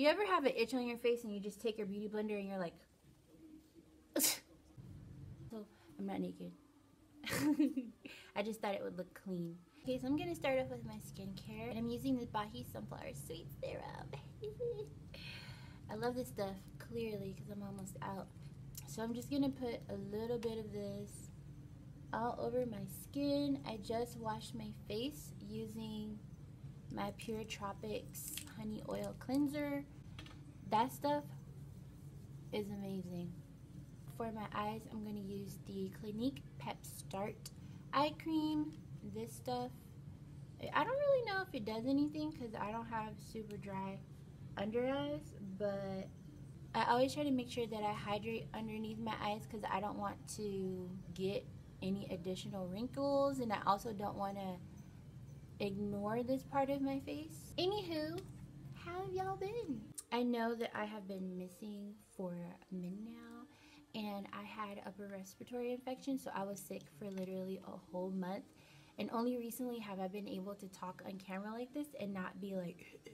you ever have an itch on your face and you just take your beauty blender and you're like, so I'm not naked. I just thought it would look clean. Okay, so I'm gonna start off with my skincare, and I'm using the Bahi Sunflower Sweet Serum. I love this stuff, clearly, because I'm almost out. So I'm just gonna put a little bit of this all over my skin. I just washed my face using my Pure Tropix Honey Oil Cleanser. That stuff is amazing. For my eyes, I'm going to use the Clinique Pep Start Eye Cream. This stuff, I don't really know if it does anything because I don't have super dry under eyes, but I always try to make sure that I hydrate underneath my eyes because I don't want to get any additional wrinkles, and I also don't want to ignore this part of my face. Anywho, how have y'all been? I know that I have been missing for a minute now, and I had upper respiratory infection, so I was sick for literally a whole month, and only recently have I been able to talk on camera like this and not be like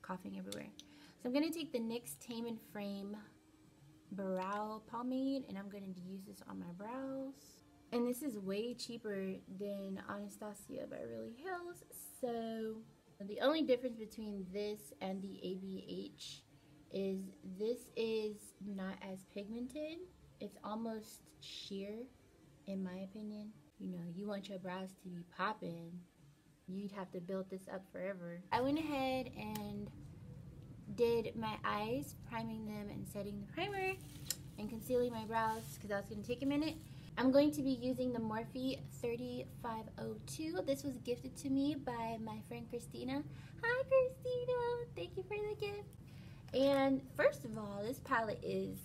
coughing everywhere. So I'm going to take the NYX Tame and Frame Brow Pomade, and I'm going to use this on my brows. And this is way cheaper than Anastasia by Beverly Hills. So the only difference between this and the ABH is this is not as pigmented. It's almost sheer, in my opinion. You know, you want your brows to be popping, you'd have to build this up forever. I went ahead and did my eyes, priming them and setting the primer and concealing my brows because that was going to take a minute. I'm going to be using the Morphe 3502. This was gifted to me by my friend Christina. Hi Christina, thank you for the gift. And first of all, this palette is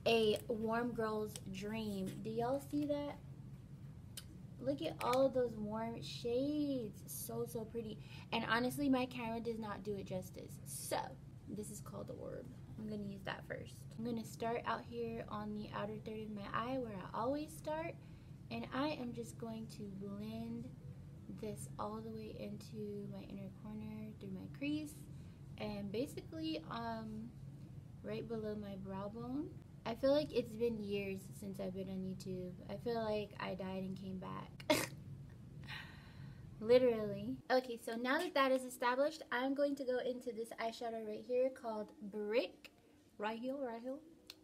a warm girl's dream. Do y'all see that? Look at all of those warm shades. So pretty. And honestly, my camera does not do it justice. So this is called the Orb. I'm going to use that first. I'm going to start out here on the outer third of my eye where I always start. And I am just going to blend this all the way into my inner corner through my crease. And basically right below my brow bone. I feel like it's been years since I've been on YouTube. I feel like I died and came back. Literally. Okay, so now that that is established, I'm going to go into this eyeshadow right here called Brick. Right here.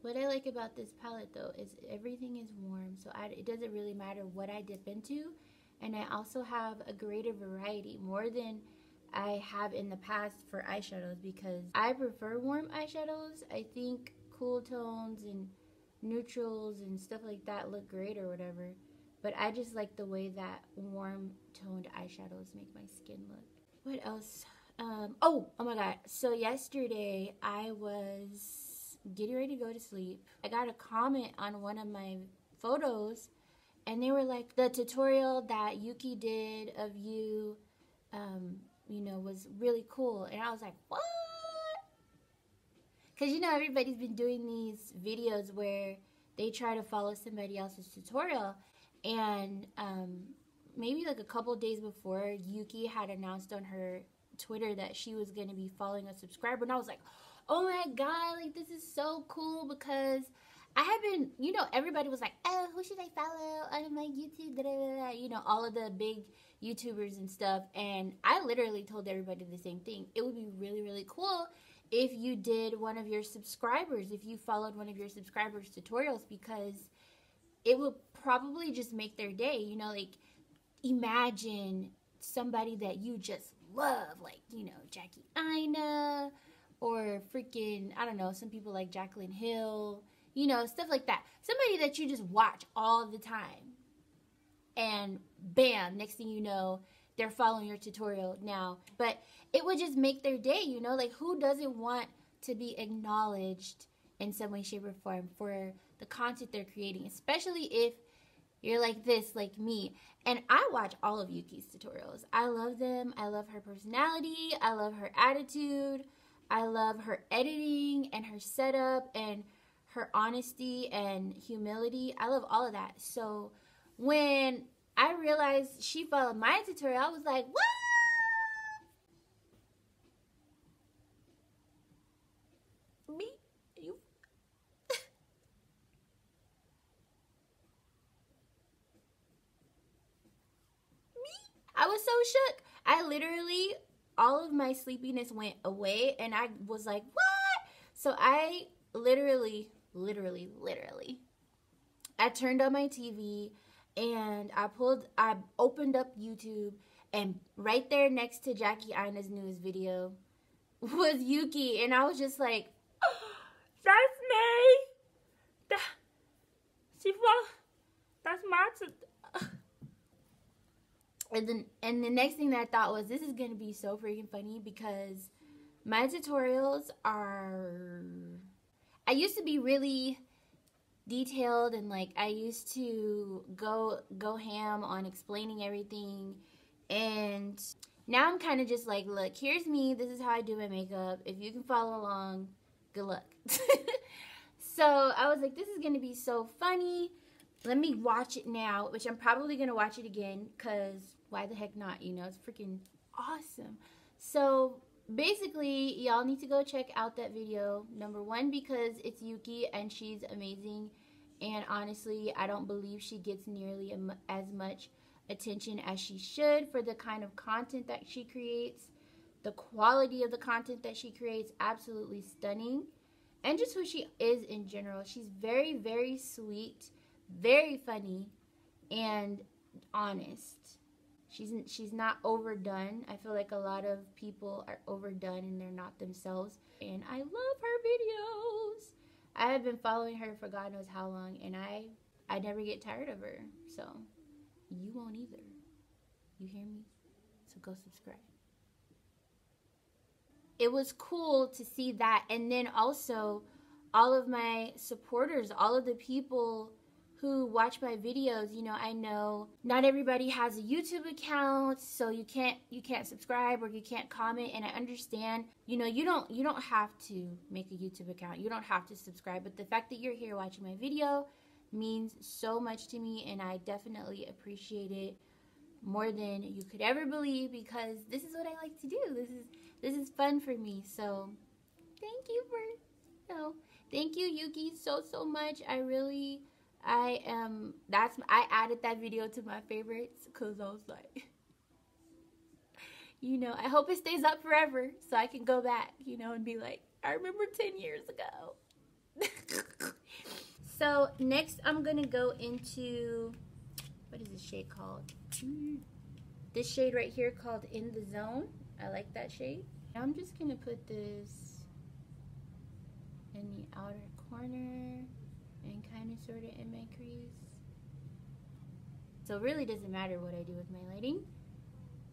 What I like about this palette though is everything is warm, so it doesn't really matter what I dip into. And I also have a greater variety, more than I have in the past for eyeshadows, because I prefer warm eyeshadows. I think cool tones and neutrals and stuff like that look great or whatever. But I just like the way that warm toned eyeshadows make my skin look. What else? Oh my god. So yesterday I was getting ready to go to sleep. I got a comment on one of my photos and they were like, the tutorial that Yuki did of you, you know, was really cool. And I was like, what? Because, you know, everybody's been doing these videos where they try to follow somebody else's tutorial. And maybe like a couple days before, Yuki had announced on her Twitter that she was going to be following a subscriber. And I was like, oh my god, like this is so cool, because I have been, you know, everybody was like, oh, who should I follow on my YouTube? Da, da, da, da. You know, all of the big YouTubers and stuff. And I literally told everybody the same thing. It would be really, really cool if you did one of your subscribers, if you followed one of your subscribers' tutorials, because it would probably just make their day. You know, like imagine somebody that you just love, like, you know, Jackie Aina, or freaking, I don't know, some people like Jaclyn Hill, you know, stuff like that. Somebody that you just watch all the time. And bam, next thing you know, they're following your tutorial now. But it would just make their day, you know? Like, who doesn't want to be acknowledged in some way, shape, or form for the content they're creating? Especially if you're like this, like me. And I watch all of Yuki's tutorials. I love them. I love her personality. I love her attitude. I love her editing and her setup and her honesty and humility. I love all of that. So when I realized she followed my tutorial, I was like, what? I was so shook. I literally, all of my sleepiness went away, and I was like, what? So I literally, I turned on my TV, and I opened up YouTube, and right there next to Jackie Aina's newest video was Yuki, and I was just like, oh, that's me. That's my. And the next thing that I thought was, this is gonna be so freaking funny, because my tutorials are, I used to be really detailed, and like I used to go ham on explaining everything, and now I'm kind of just like, look, here's me, this is how I do my makeup, if you can follow along, good luck. So I was like, this is gonna be so funny, let me watch it now, which I'm probably gonna watch it again, because why the heck not, you know, it's freaking awesome. So basically, y'all need to go check out that video. Number one, because it's Yuki and she's amazing, and honestly, I don't believe she gets nearly as much attention as she should for the kind of content that she creates. The quality of the content that she creates, absolutely stunning. And just who she is in general. She's very, very sweet, very funny, and honest. She's not overdone. I feel like a lot of people are overdone and they're not themselves. And I love her videos. I have been following her for God knows how long, and I never get tired of her. So you won't either. You hear me? So go subscribe. It was cool to see that, and then also all of my supporters, all of the people who watch my videos. You know, I know not everybody has a YouTube account, so you can't subscribe or you can't comment, and I understand. You know, you don't have to make a YouTube account. You don't have to subscribe, but the fact that you're here watching my video means so much to me, and I definitely appreciate it more than you could ever believe, because this is what I like to do. This is fun for me. So thank you thank you, Yuki, so much. I added that video to my favorites because I was like, you know, I hope it stays up forever so I can go back, you know, and be like, I remember 10 years ago. So next I'm gonna go into, what is this shade called? This shade right here called In the Zone. I like that shade. I'm just gonna put this in the outer corner and kind of sort of in my crease. So it really doesn't matter what I do with my lighting.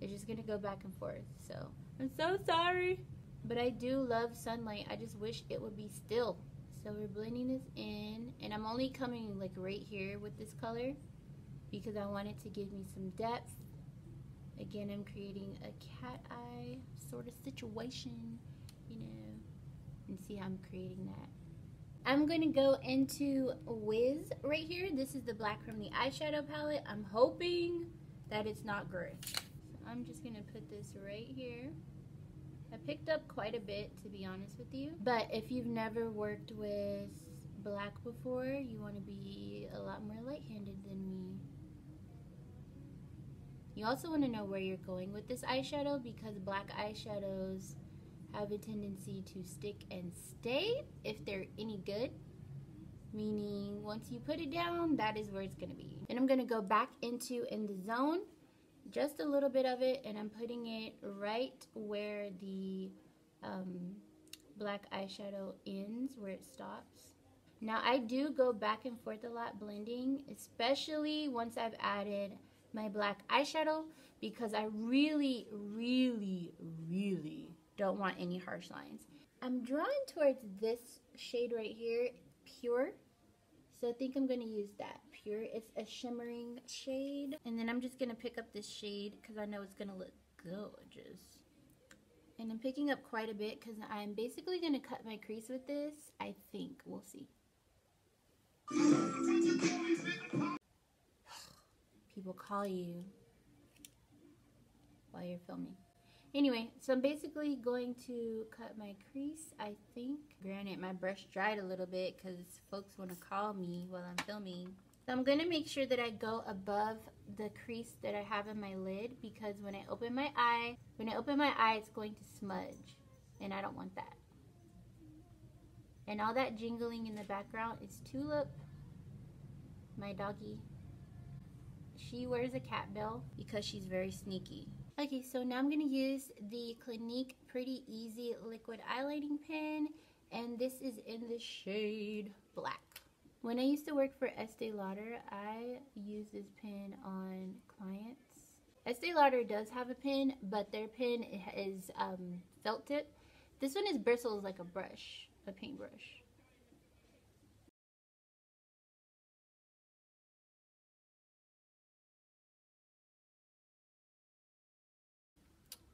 It's just gonna go back and forth. So I'm so sorry, but I do love sunlight. I just wish it would be still. So we're blending this in, and I'm only coming like right here with this color because I want it to give me some depth. Again, I'm creating a cat eye sort of situation, you know, and see how I'm creating that. I'm going to go into Wiz right here. This is the black from the eyeshadow palette. I'm hoping that it's not gray. So I'm just going to put this right here. I picked up quite a bit, to be honest with you. But if you've never worked with black before, you want to be a lot more light-handed than me. You also want to know where you're going with this eyeshadow, because black eyeshadows have a tendency to stick and stay if they're any good. Meaning, once you put it down, that is where it's going to be. And I'm going to go back into In the Zone, just a little bit of it, and I'm putting it right where the black eyeshadow ends, where it stops. Now, I do go back and forth a lot blending, especially once I've added my black eyeshadow, because I really don't want any harsh lines. I'm drawing towards this shade right here, Pure. So I think I'm going to use that, Pure. It's a shimmering shade. And then I'm just going to pick up this shade because I know it's going to look gorgeous. And I'm picking up quite a bit because I'm basically going to cut my crease with this. I think. We'll see. People call you while you're filming. Anyway, so I'm basically going to cut my crease, I think. Granted, my brush dried a little bit because folks want to call me while I'm filming. So I'm going to make sure that I go above the crease that I have in my lid, because when I open my eye, it's going to smudge, and I don't want that. And all that jingling in the background is Tulip, my doggy. She wears a cat bell because she's very sneaky. Okay, so now I'm going to use the Clinique Pretty Easy Liquid Eyelining Pen, and this is in the shade Black. When I used to work for Estee Lauder, I used this pen on clients. Estee Lauder does have a pen, but their pen is felt tip. This one is bristles like a brush, a paintbrush.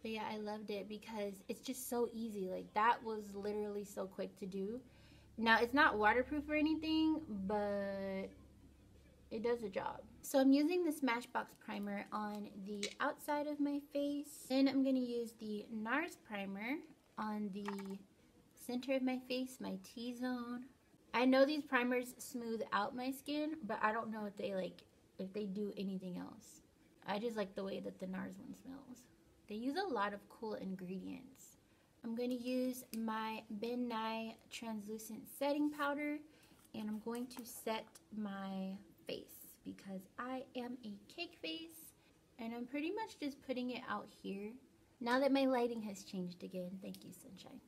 But yeah, I loved it because it's just so easy. Like, that was literally so quick to do. Now, it's not waterproof or anything, but it does the job. So I'm using the Smashbox primer on the outside of my face. Then I'm going to use the NARS primer on the center of my face, my T-zone. I know these primers smooth out my skin, but I don't know if they do anything else. I just like the way that the NARS one smells. They use a lot of cool ingredients. I'm going to use my BenNye translucent setting powder, and I'm going to set my face because I am a cake face, and I'm pretty much just putting it out here. Now that my lighting has changed again, thank you, sunshine.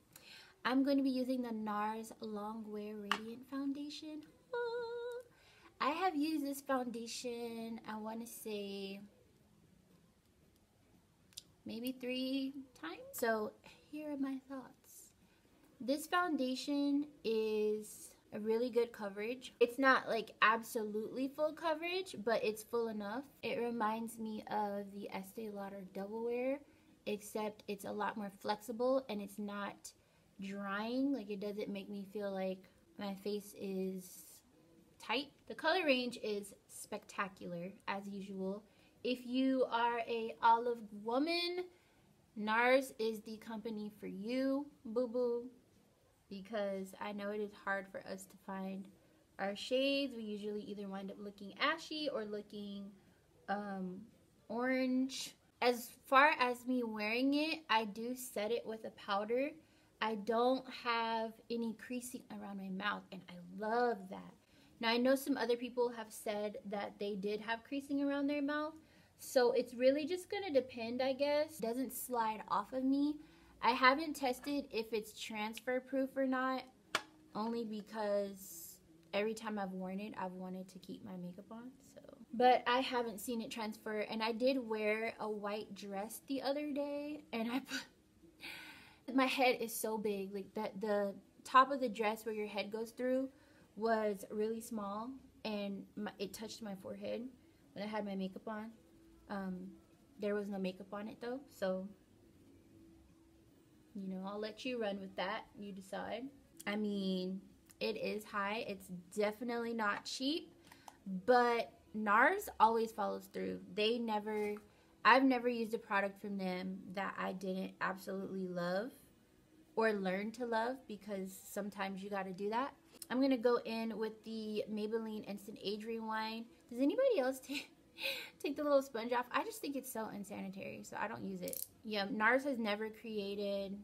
I'm going to be using the NARS Longwear Radiant Foundation. I have used this foundation, I want to say, maybe 3 times. So here are my thoughts. This foundation is a really good coverage. It's not like absolutely full coverage, but it's full enough. It reminds me of the Estee Lauder Double Wear, except it's a lot more flexible and it's not drying. Like, it doesn't make me feel like my face is tight. The color range is spectacular as usual. If you are a olive woman, NARS is the company for you, boo-boo, because I know it is hard for us to find our shades. We usually either wind up looking ashy or looking orange. As far as me wearing it, I do set it with a powder. I don't have any creasing around my mouth, and I love that. Now, I know some other people have said that they did have creasing around their mouth. So it's really just going to depend, I guess. It doesn't slide off of me. I haven't tested if it's transfer proof or not, only because every time I've worn it, I've wanted to keep my makeup on. But I haven't seen it transfer. And I did wear a white dress the other day, and my head is so big. Like, the top of the dress where your head goes through was really small, and it touched my forehead when I had my makeup on. There was no makeup on it though, so you know, I'll let you run with that. You decide. I mean, it is high. It's definitely not cheap, but NARS always follows through. I've never used a product from them that I didn't absolutely love or learn to love, because sometimes you got to do that. I'm gonna go in with the Maybelline Instant Age Rewind. Does anybody else take the little sponge off? I just think it's so unsanitary, so I don't use it. Yeah, NARS has never created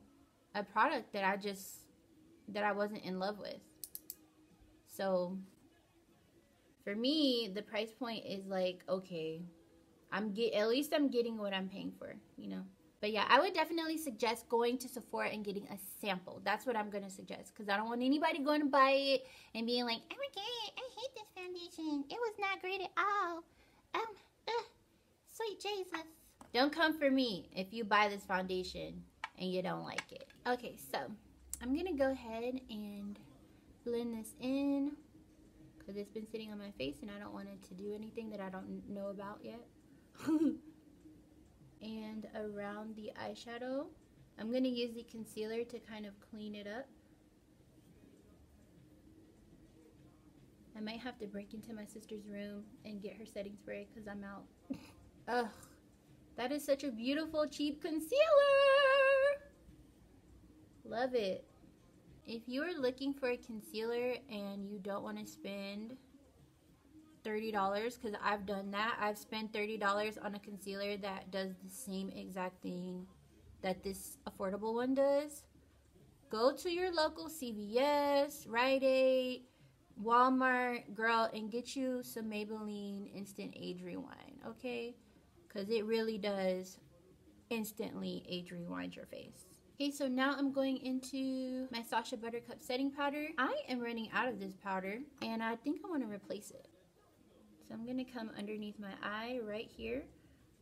a product that I wasn't in love with. So for me, the price point is like, okay, at least I'm getting what I'm paying for, you know. But yeah, I would definitely suggest going to Sephora and getting a sample. That's what I'm going to suggest, because I don't want anybody going to buy it and being like, oh my god, I hate this foundation. It was not great at all. Sweet Jesus. Don't come for me if you buy this foundation and you don't like it. Okay, so I'm going to go ahead and blend this in, because it's been sitting on my face and I don't want it to do anything that I don't know about yet. And around the eyeshadow, I'm going to use the concealer to kind of clean it up. I might have to break into my sister's room and get her setting spray because I'm out. Ugh, that is such a beautiful, cheap concealer. Love it. If you are looking for a concealer and you don't want to spend $30 because I've done that. I've spent $30 on a concealer that does the same exact thing that this affordable one does. Go to your local CVS, Rite Aid, Walmart, girl, and get you some Maybelline Instant Age Rewind, okay? Because it really does instantly age rewind your face. Okay, so now I'm going into my SACHA Buttercup setting powder. I am running out of this powder, and I think I want to replace it. So I'm going to come underneath my eye right here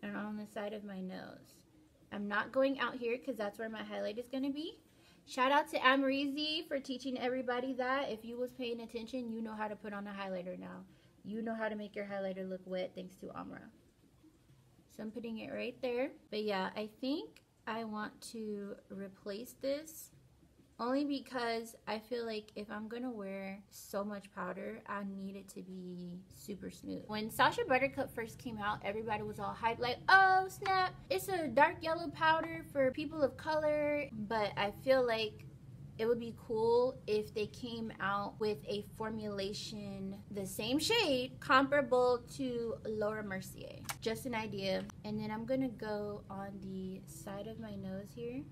and on the side of my nose. I'm not going out here because that's where my highlight is going to be. Shout out to Amrezy for teaching everybody that. If you was paying attention, you know how to put on a highlighter now. You know how to make your highlighter look wet thanks to Amra. So I'm putting it right there. But yeah, I think I want to replace this only because I feel like if I'm gonna wear so much powder, I need it to be super smooth. When SACHA Buttercup first came out, everybody was all hyped like, oh snap, it's a dark yellow powder for people of color. But I feel like it would be cool if they came out with a formulation the same shade comparable to Laura Mercier. Just an idea. And then I'm gonna go on the side of my nose here.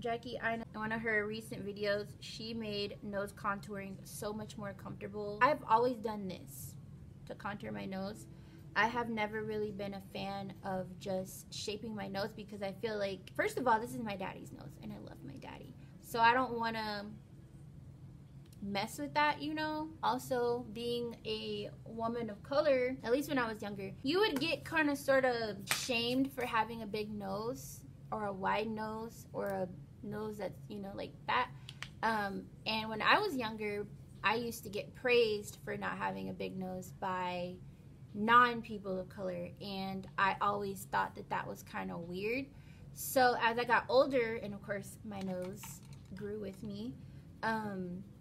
Jackie, in one of her recent videos, she made nose contouring so much more comfortable. I've always done this to contour my nose. I have never really been a fan of just shaping my nose because I feel like, first of all, this is my daddy's nose and I love my daddy. So I don't want to mess with that, you know. Also, being a woman of color, at least when I was younger, you would get kind of sort of shamed for having a big nose or a wide nose or a nose that's, you know, like that. And when I was younger, I used to get praised for not having a big nose by non-people of color, and I always thought that that was kind of weird. So as I got older, and of course my nose grew with me,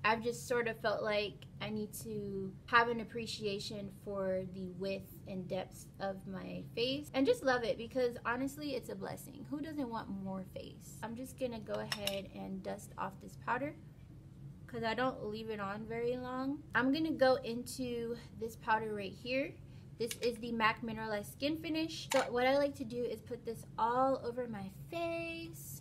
I've just sort of felt like I need to have an appreciation for the width and depth of my face and just love it, because honestly it's a blessing. Who doesn't want more face? I'm just gonna go ahead and dust off this powder because I don't leave it on very long. I'm gonna go into this powder right here. This is the MAC Mineralized Skin Finish. So what I like to do is put this all over my face.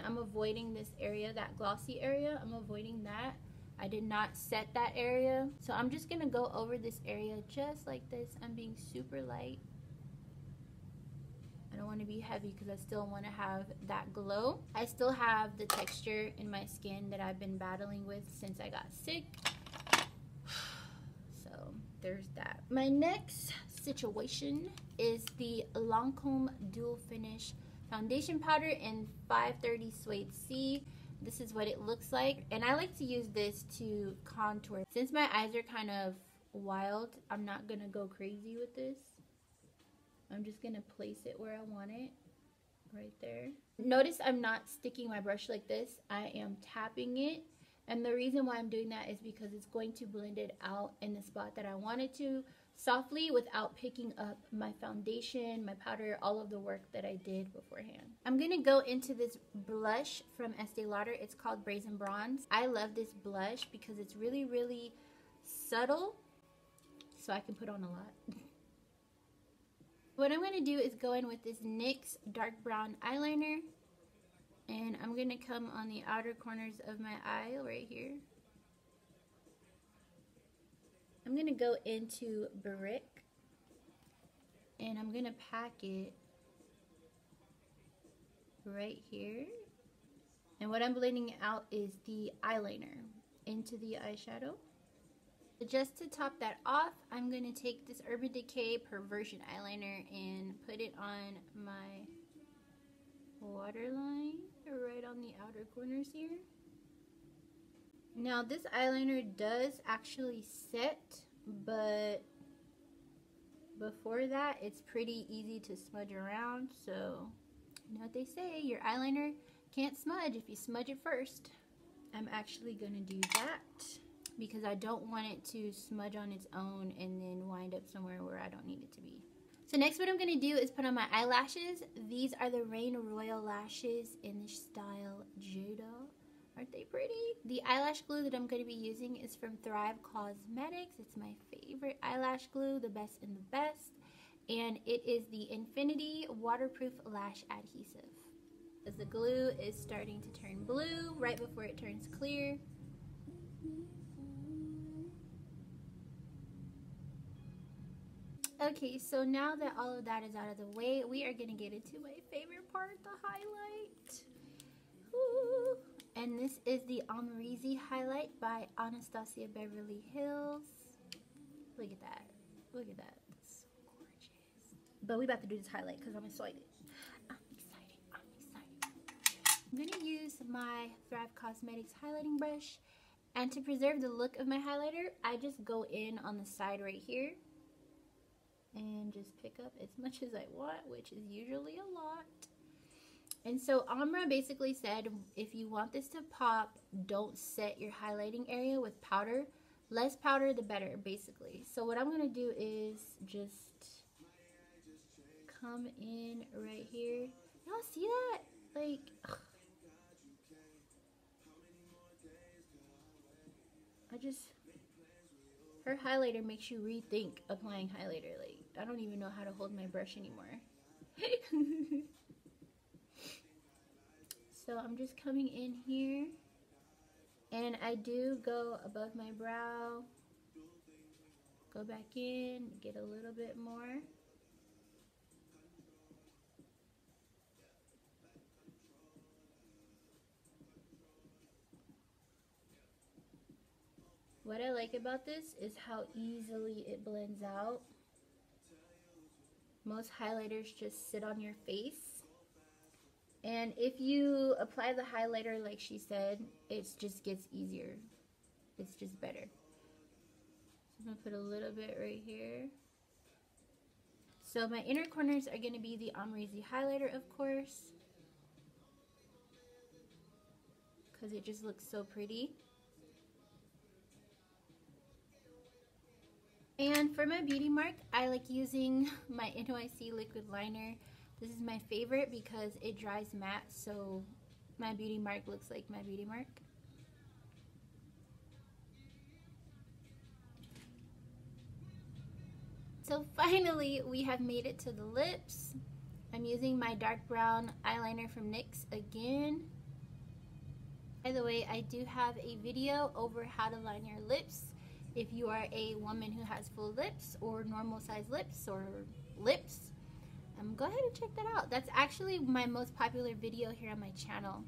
I'm avoiding this area, that glossy area. I'm avoiding that. I did not set that area. So I'm just gonna go over this area just like this. I'm being super light. I don't want to be heavy because I still want to have that glow. I still have the texture in my skin that I've been battling with since I got sick. So there's that. My next situation is the Lancome Dual Finish Foundation Powder in 530 Suede C. This is what it looks like, and I like to use this to contour. Since my eyes are kind of wild, I'm not gonna go crazy with this. I'm just gonna place it where I want it, right there. Notice I'm not sticking my brush like this. I am tapping it, and the reason why I'm doing that is because it's going to blend it out in the spot that I want it to, softly, without picking up my foundation, my powder, all of the work that I did beforehand. I'm gonna go into this blush from Estee Lauder. It's called Brazen Bronze. I love this blush because it's really, really subtle, so I can put on a lot. What I'm gonna do is go in with this NYX Dark Brown Eyeliner, and I'm gonna come on the outer corners of my eye right here. I'm gonna go into Brick, and I'm gonna pack it right here. And what I'm blending out is the eyeliner into the eyeshadow. Just to top that off, I'm gonna take this Urbandecay Perversion eyeliner and put it on my waterline right on the outer corners here. Now this eyeliner does actually set, but before that it's pretty easy to smudge around. So you know what they say, your eyeliner can't smudge if you smudge it first. I'm actually gonna do that because I don't want it to smudge on its own and then wind up somewhere where I don't need it to be. So next what I'm going to do is put on my eyelashes. These are the Reine Royal Lashes in the style Jada. Aren't they pretty? The eyelash glue that I'm going to be using is from Thrive Causemetics. It's my favorite eyelash glue, the best in the best. And it is the Infinity Waterproof Lash Adhesive. As the glue is starting to turn blue right before it turns clear. Okay, so now that all of that is out of the way, we are going to get into my favorite part, the highlight. Ooh. And this is the Amrezy highlight by Anastasia Beverly Hills. Look at that. Look at that. That's so gorgeous. But we about to do this highlight because I'm excited. I'm going to use my Thrive Causemetics highlighting brush. And to preserve the look of my highlighter, I just go in on the side right here. And just pick up as much as I want, which is usually a lot. And so Amra basically said, if you want this to pop, don't set your highlighting area with powder. Less powder, the better, basically. So what I'm going to do is just come in right here. Y'all see that? Like, ugh. Her highlighter makes you rethink applying highlighter. Like, I don't even know how to hold my brush anymore. So I'm just coming in here, and I do go above my brow, go back in, get a little bit more. What I like about this is how easily it blends out. Most highlighters just sit on your face. And if you apply the highlighter like she said, it just gets easier. It's just better. So I'm going to put a little bit right here. So my inner corners are going to be the Amrezy highlighter, of course, because it just looks so pretty. And for my beauty mark, I like using my NYX liquid liner. This is my favorite because it dries matte, so my beauty mark looks like my beauty mark. So finally, we have made it to the lips. I'm using my dark brown eyeliner from NYX again. By the way, I do have a video over how to line your lips. If you are a woman who has full lips or normal size lips or lips, go ahead and check that out. That's actually my most popular video here on my channel.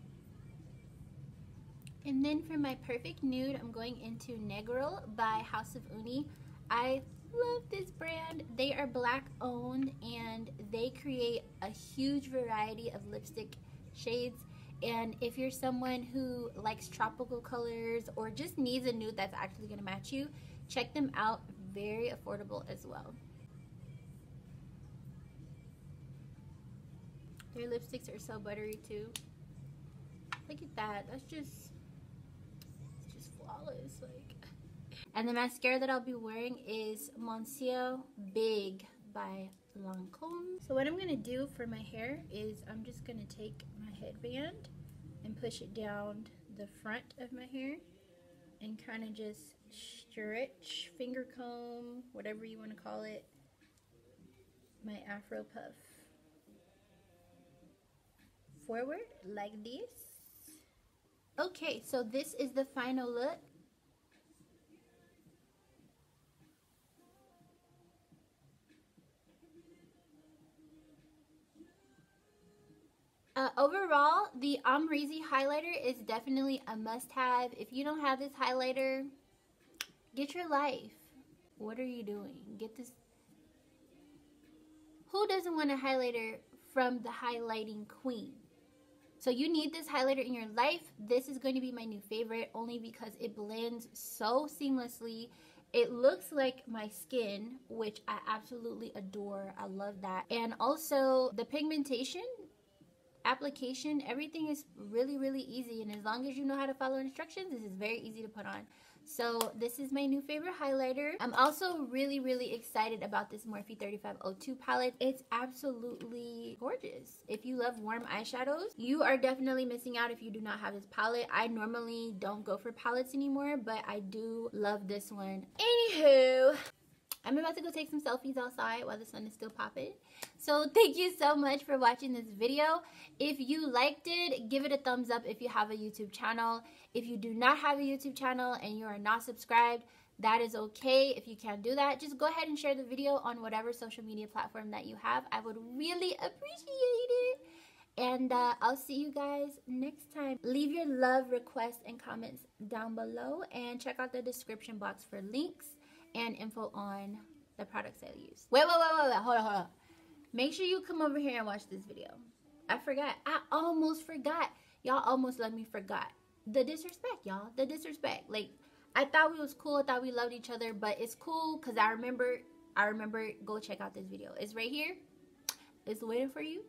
And then for my perfect nude, I'm going into Negro by House of Uni. I love this brand. They are black owned and they create a huge variety of lipstick shades. And if you're someone who likes tropical colors or just needs a nude that's actually going to match you, check them out. Very affordable as well. Their lipsticks are so buttery too. Look at that. That's just flawless. Like. And the mascara that I'll be wearing is Monsieur Big by Lancome. So what I'm going to do for my hair is I'm just going to take my headband and push it down the front of my hair and kind of just stretch, finger comb, whatever you want to call it, my afro puff forward like this. Okay, so this is the final look. Overall, the Amrezy highlighter is definitely a must-have. If you don't have this highlighter, get your life. What are you doing? Get this. Who doesn't want a highlighter from the highlighting queen? So you need this highlighter in your life. This is going to be my new favorite only because it blends so seamlessly. It looks like my skin, which I absolutely adore. I love that. And also the pigmentation application, everything is really, really easy. And as long as you know how to follow instructions, this is very easy to put on. So this is my new favorite highlighter. I'm also really, really excited about this Morphe 3502 palette. It's absolutely gorgeous. If you love warm eyeshadows, you are definitely missing out if you do not have this palette. I normally don't go for palettes anymore, but I do love this one. Anywho, I'm about to go take some selfies outside while the sun is still popping. So thank you so much for watching this video. If you liked it, give it a thumbs up if you have a YouTube channel. If you do not have a YouTube channel and you are not subscribed, that is okay. If you can't do that, just go ahead and share the video on whatever social media platform that you have. I would really appreciate it. And I'll see you guys next time. Leave your love, requests, and comments down below. And check out the description box for links and info on the products I use. Wait, hold on. Make sure you come over here and watch this video. I forgot. I almost forgot. Y'all almost let me forgot. The disrespect, y'all. The disrespect. Like, I thought we was cool. I thought we loved each other, but it's cool because I remember. Go check out this video. It's right here. It's waiting for you.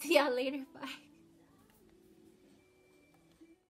See y'all later. Bye.